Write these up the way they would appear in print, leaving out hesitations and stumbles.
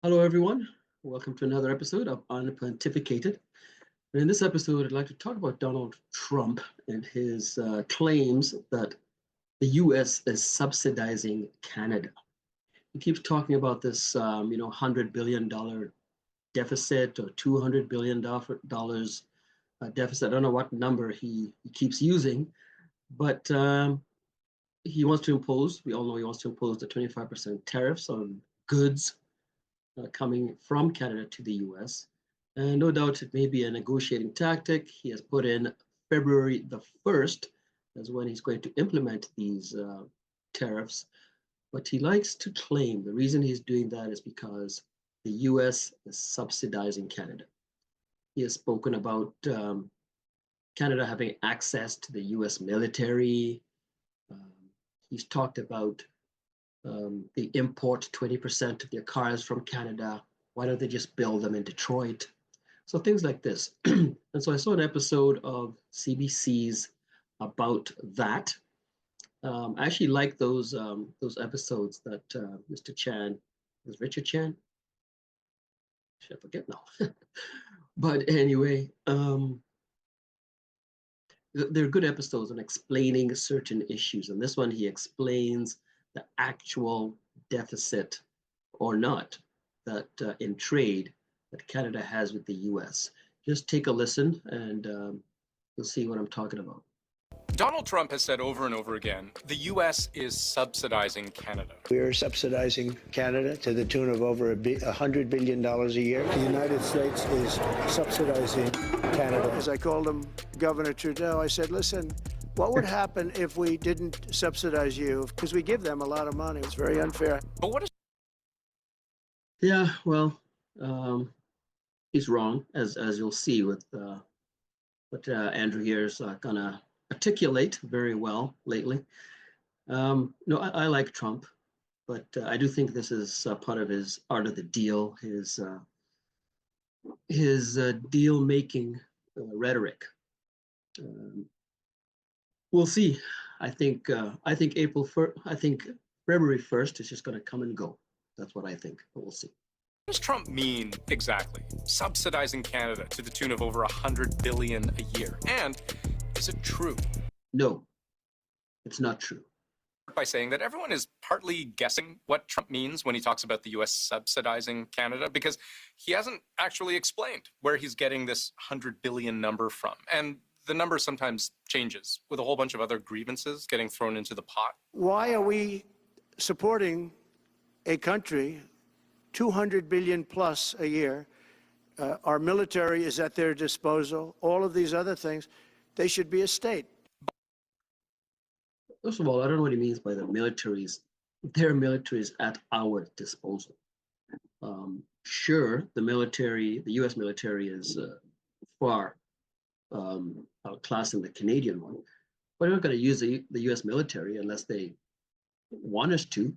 Hello, everyone. Welcome to another episode of UnPontificated. And in this episode, I'd like to talk about Donald Trump and his claims that the U.S. is subsidizing Canada. He keeps talking about this, $100 billion deficit or $200 billion deficit. I don't know what number he keeps using, but he wants to impose, we all know he wants to impose the 25% tariffs on goods coming from Canada to the US. And no doubt it may be a negotiating tactic. He has put in February the 1st as when he's going to implement these tariffs. But he likes to claim the reason he's doing that is because the US is subsidizing Canada. He has spoken about Canada having access to the US military. He's talked about they import 20% of their cars from Canada. Why don't they just build them in Detroit? So things like this. And so I saw an episode of CBC's About That. I actually like those episodes that Mr. Chan, was Richard Chan? I forget now. But anyway, they're good episodes on explaining certain issues. And this one, he explains the actual deficit or not that in trade that Canada has with the US. Just take a listen and you'll see what I'm talking about. Donald Trump has said over and over again, the U.S. is subsidizing Canada. We are subsidizing Canada to the tune of over $100 billion a year. The United States is subsidizing Canada. As I called him Governor Trudeau, I said, listen, what would happen if we didn't subsidize you? Because we give them a lot of money. It's very unfair. But what is... Yeah, well, he's wrong, as you'll see with what Andrew here is gonna articulate very well lately. No, I like Trump, but I do think this is part of his art of the deal, his deal-making rhetoric. We'll see. I think April 1st. I think February 1st is just going to come and go. That's what I think. But we'll see. What does Trump mean exactly? Subsidizing Canada to the tune of over $100 billion a year, and is it true? No, it's not true. By saying that everyone is partly guessing what Trump means when he talks about the U.S. subsidizing Canada, because he hasn't actually explained where he's getting this $100 billion number from, and the number sometimes changes with a whole bunch of other grievances getting thrown into the pot. Why are we supporting a country, 200 billion plus a year? Our military is at their disposal. All of these other things, they should be a state. First of all, I don't know what he means by their military is at our disposal. Sure, the U.S. military is far outclassing the Canadian one, but we're not going to use the U.S. military unless they want us to.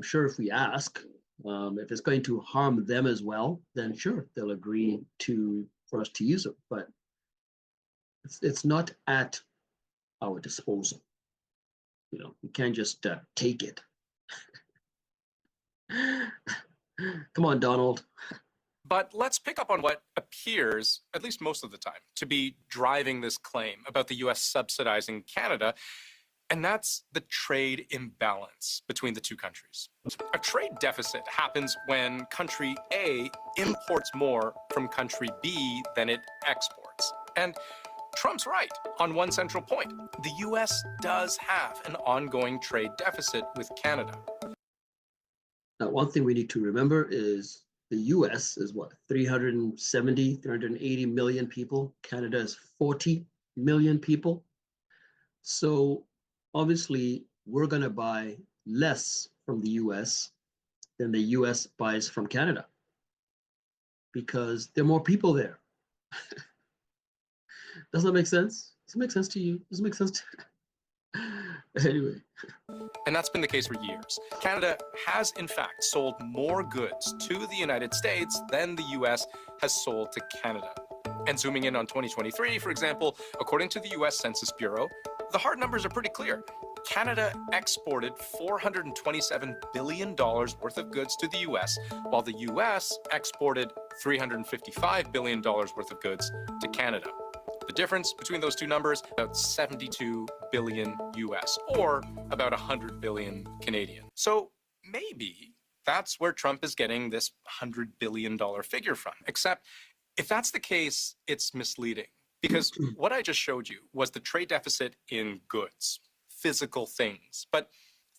Sure, if we ask, if it's going to harm them as well, then sure, they'll agree for us to use it. But it's not at our disposal. You know, you can't just take it. Come on, Donald. But let's pick up on what appears, at least most of the time, to be driving this claim about the U.S. subsidizing Canada, and that's the trade imbalance between the two countries. A trade deficit happens when country A imports more from country B than it exports. And Trump's right on one central point. The U.S. does have an ongoing trade deficit with Canada. Now, one thing we need to remember is the US is what, 380 million people. Canada is 40 million people. So obviously, we're going to buy less from the US than the US buys from Canada because there are more people there. Does that make sense? Does it make sense to you? Does it make sense to Anyway. And that's been the case for years. Canada has, in fact, sold more goods to the United States than the U.S. has sold to Canada. And zooming in on 2023, for example, according to the U.S. Census Bureau, the hard numbers are pretty clear. Canada exported $427 billion worth of goods to the US, while the US exported $355 billion worth of goods to Canada. The difference between those two numbers, about 72 billion US, or about 100 billion Canadian. So maybe that's where Trump is getting this $100 billion figure from. Except if that's the case, it's misleading. Because what I just showed you was the trade deficit in goods, physical things. But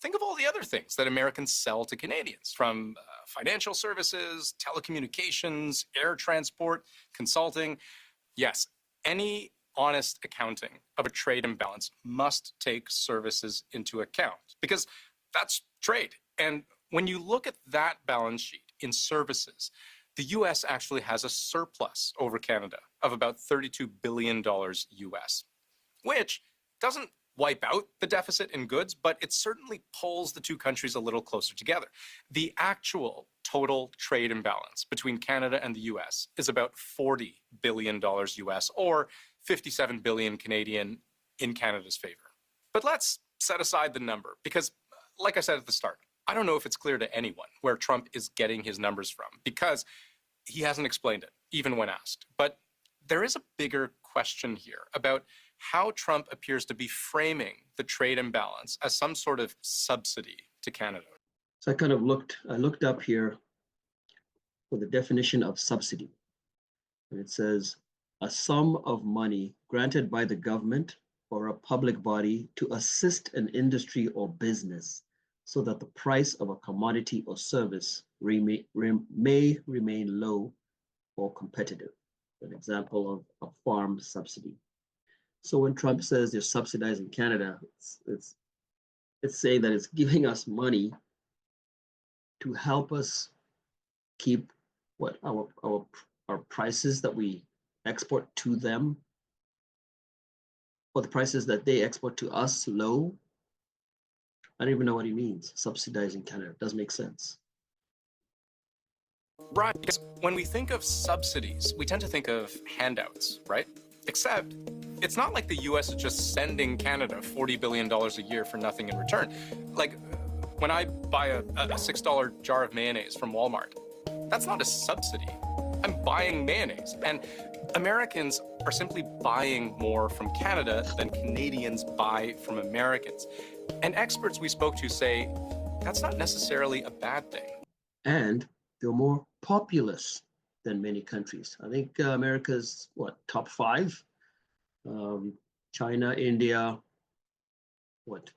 think of all the other things that Americans sell to Canadians, from financial services, telecommunications, air transport, consulting. Yes, any honest accounting of a trade imbalance must take services into account, because that's trade. And when you look at that balance sheet in services, the US actually has a surplus over Canada of about $32 billion US, which doesn't wipe out the deficit in goods, but it certainly pulls the two countries a little closer together. The actual total trade imbalance between Canada and the US is about $40 billion US, or 57 billion Canadian in Canada's favor. But let's set aside the number, because like I said at the start, I don't know if it's clear to anyone where Trump is getting his numbers from, because he hasn't explained it, even when asked. But there is a bigger question here about how Trump appears to be framing the trade imbalance as some sort of subsidy to Canada. So I looked up here for the definition of subsidy. And it says, a sum of money granted by the government or a public body to assist an industry or business so that the price of a commodity or service may remain low or competitive. An example of a farm subsidy. So when Trump says they're subsidizing Canada, it's saying that it's giving us money to help us keep our prices that we export to them, or the prices that they export to us low. I don't even know what he means, subsidizing Canada. It doesn't make sense. Right, because when we think of subsidies, we tend to think of handouts, right? Except it's not like the US is just sending Canada $40 billion a year for nothing in return. Like when I buy a $6 jar of mayonnaise from Walmart, that's not a subsidy. I'm buying mayonnaise. And Americans are simply buying more from Canada than Canadians buy from Americans. And experts we spoke to say that's not necessarily a bad thing. And they're more populous than many countries. I think America's, top 5? China, India,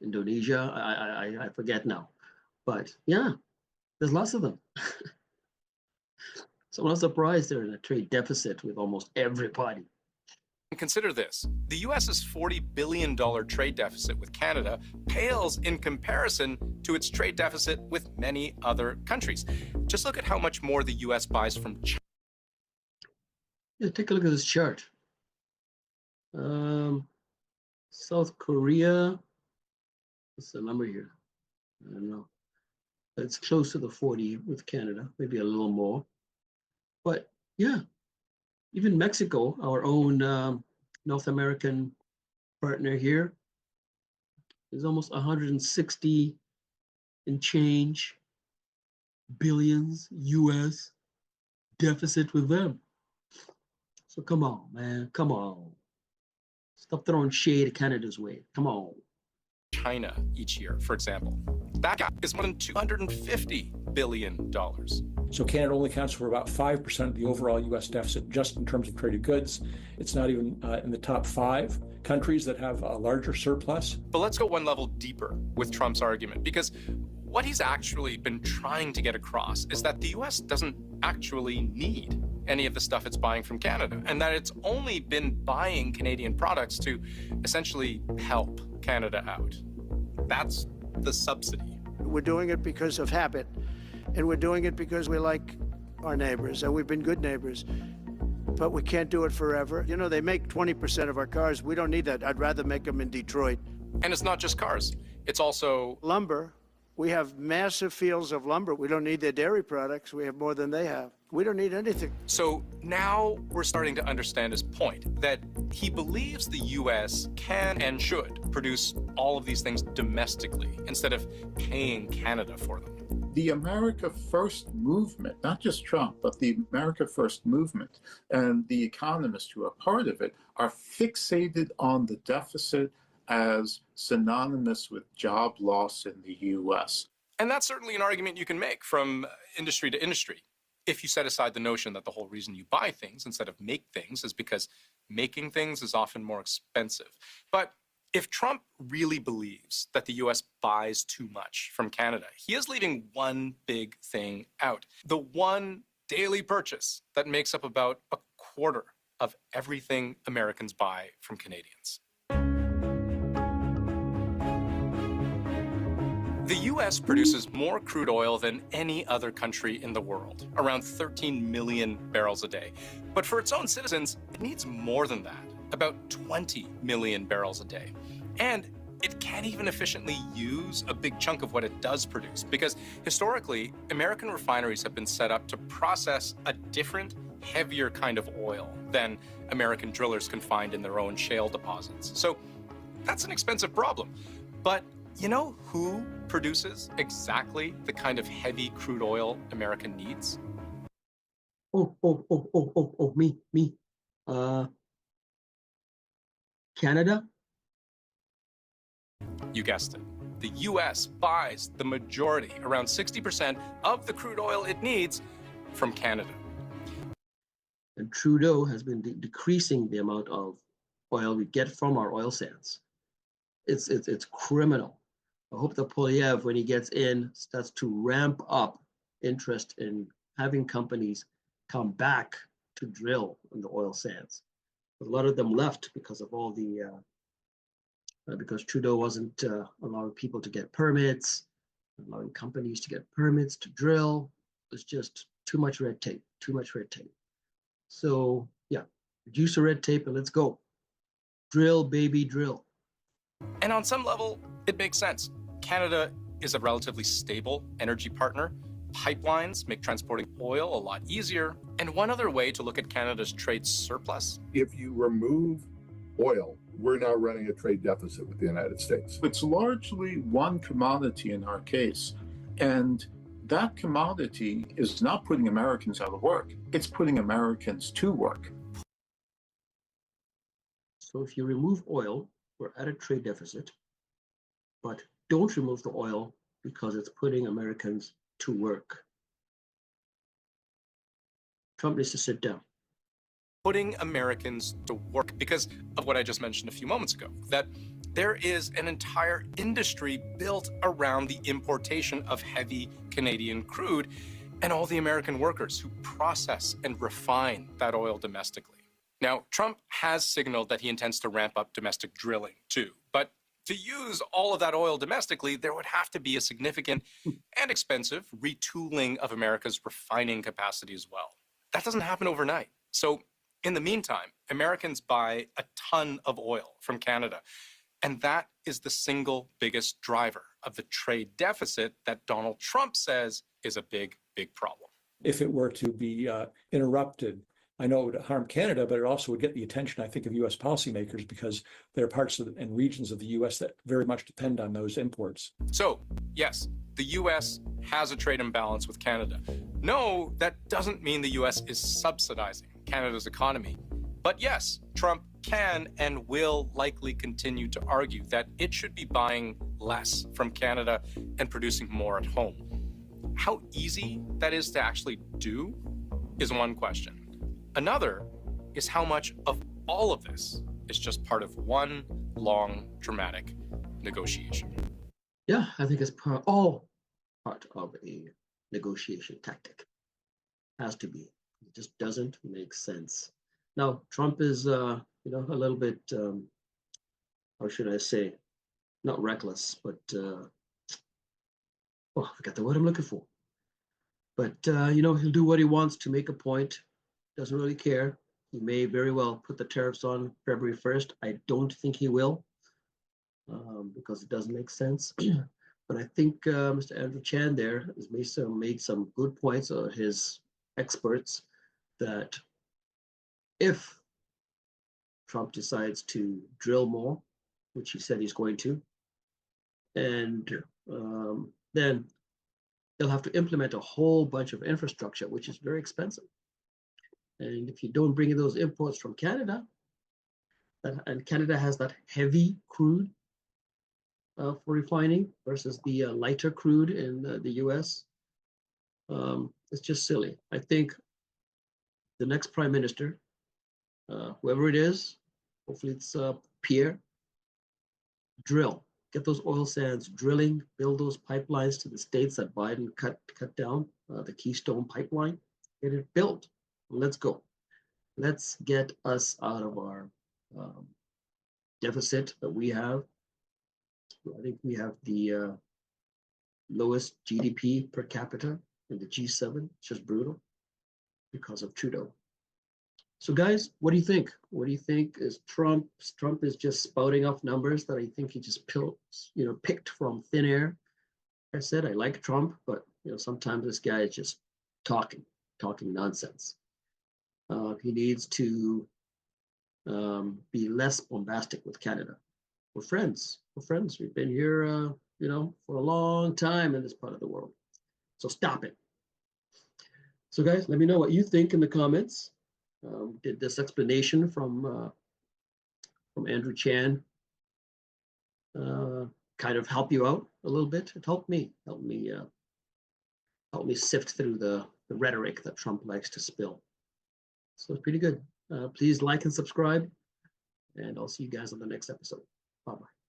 Indonesia? I forget now. But yeah, there's lots of them. So I'm not surprised they're in a trade deficit with almost everybody. And consider this, the US's $40 billion trade deficit with Canada pales in comparison to its trade deficit with many other countries. Just look at how much more the US buys from China. Yeah, take a look at this chart. South Korea, what's the number here? I don't know. It's close to the 40 with Canada, maybe a little more. But yeah, even Mexico, our own North American partner here, is almost 160 and change billions US deficit with them. So come on, man, come on. Stop throwing shade at Canada's way. Come on. China each year, for example. That gap is more than $250 billion. So Canada only accounts for about 5% of the overall U.S. deficit just in terms of traded goods. It's not even in the top 5 countries that have a larger surplus. But let's go one level deeper with Trump's argument, because what he's actually been trying to get across is that the U.S. doesn't actually need any of the stuff it's buying from Canada, and that it's only been buying Canadian products to essentially help Canada out. That's the subsidy. We're doing it because of habit, and we're doing it because we like our neighbors, and we've been good neighbors, but we can't do it forever. You know, they make 20% of our cars. We don't need that. I'd rather make them in Detroit. And it's not just cars. It's also lumber. We have massive fields of lumber. We don't need their dairy products. We have more than they have. We don't need anything. So now we're starting to understand his point, that he believes the U.S. can and should produce all of these things domestically instead of paying Canada for them. The America First movement, not just Trump, but the America First movement and the economists who are part of it are fixated on the deficit as synonymous with job loss in the U.S. And that's certainly an argument you can make from industry to industry. If you set aside the notion that the whole reason you buy things instead of make things is because making things is often more expensive. But if Trump really believes that the U.S. buys too much from Canada, he is leaving one big thing out. The one daily purchase that makes up about a quarter of everything Americans buy from Canadians. The U.S. produces more crude oil than any other country in the world, around 13 million barrels a day. But for its own citizens, it needs more than that, about 20 million barrels a day. And it can't even efficiently use a big chunk of what it does produce, because historically, American refineries have been set up to process a different, heavier kind of oil than American drillers can find in their own shale deposits. So that's an expensive problem. But you know who produces exactly the kind of heavy crude oil America needs? Me. Canada? You guessed it. The U.S. buys the majority, around 60% of the crude oil it needs from Canada. And Trudeau has been decreasing the amount of oil we get from our oil sands. It's criminal. I hope that Poilievre, when he gets in, starts to ramp up interest in having companies come back to drill in the oil sands. A lot of them left because of all the, because Trudeau wasn't allowing people to get permits, allowing companies to get permits to drill. It's just too much red tape, too much red tape. So yeah, reduce the red tape and let's go. Drill, baby, drill. And on some level, it makes sense. Canada is a relatively stable energy partner. Pipelines make transporting oil a lot easier. And one other way to look at Canada's trade surplus. If you remove oil, we're now running a trade deficit with the United States. It's largely one commodity in our case. And that commodity is not putting Americans out of work. It's putting Americans to work. So if you remove oil, we're at a trade deficit, but don't remove the oil because it's putting Americans to work. Trump needs to sit down. Putting Americans to work because of what I just mentioned a few moments ago, that there is an entire industry built around the importation of heavy Canadian crude and all the American workers who process and refine that oil domestically. Now, Trump has signaled that he intends to ramp up domestic drilling too, but to use all of that oil domestically, there would have to be a significant and expensive retooling of America's refining capacity as well. That doesn't happen overnight. So in the meantime, Americans buy a ton of oil from Canada, and that is the single biggest driver of the trade deficit that Donald Trump says is a big, big problem. If it were to be interrupted, I know it would harm Canada, but it also would get the attention, I think, of U.S. policymakers because there are parts of and regions of the U.S. that very much depend on those imports. So, yes, the U.S. has a trade imbalance with Canada. No, that doesn't mean the U.S. is subsidizing Canada's economy. But yes, Trump can and will likely continue to argue that it should be buying less from Canada and producing more at home. How easy that is to actually do is one question. Another is how much of all of this is just part of one long, dramatic negotiation. Yeah, I think it's all part of a negotiation tactic. Has to be. It just doesn't make sense. Now, Trump is, a little bit, how should I say, not reckless, but, I forgot the word I'm looking for. But, he'll do what he wants to make a point. Doesn't really care. He may very well put the tariffs on February 1st. I don't think he will, because it doesn't make sense. But I think Mr. Andrew Chan there has made some good points, his experts, that if Trump decides to drill more, which he said he's going to, and then they'll have to implement a whole bunch of infrastructure, which is very expensive. And if you don't bring in those imports from Canada, and Canada has that heavy crude for refining versus the lighter crude in the US, it's just silly. I think the next prime minister, whoever it is, hopefully it's Pierre, get those oil sands drilling, build those pipelines to the states that Biden cut down, the Keystone pipeline, get it built. Let's go. Let's get us out of our deficit that we have. I think we have the lowest GDP per capita in the G7. It's just brutal because of Trudeau. So guys, what do you think? What do you think is Trump is just spouting off numbers that I think he just picked from thin air? I said I like Trump, but sometimes this guy is just talking nonsense. He needs to be less bombastic with Canada. We're friends. We've been here, for a long time in this part of the world. So stop it. So guys, let me know what you think in the comments. Did this explanation from Andrew Chan kind of help you out a little bit? It helped me sift through the rhetoric that Trump likes to spill. So it's pretty good. Please like and subscribe, and I'll see you guys on the next episode. Bye-bye.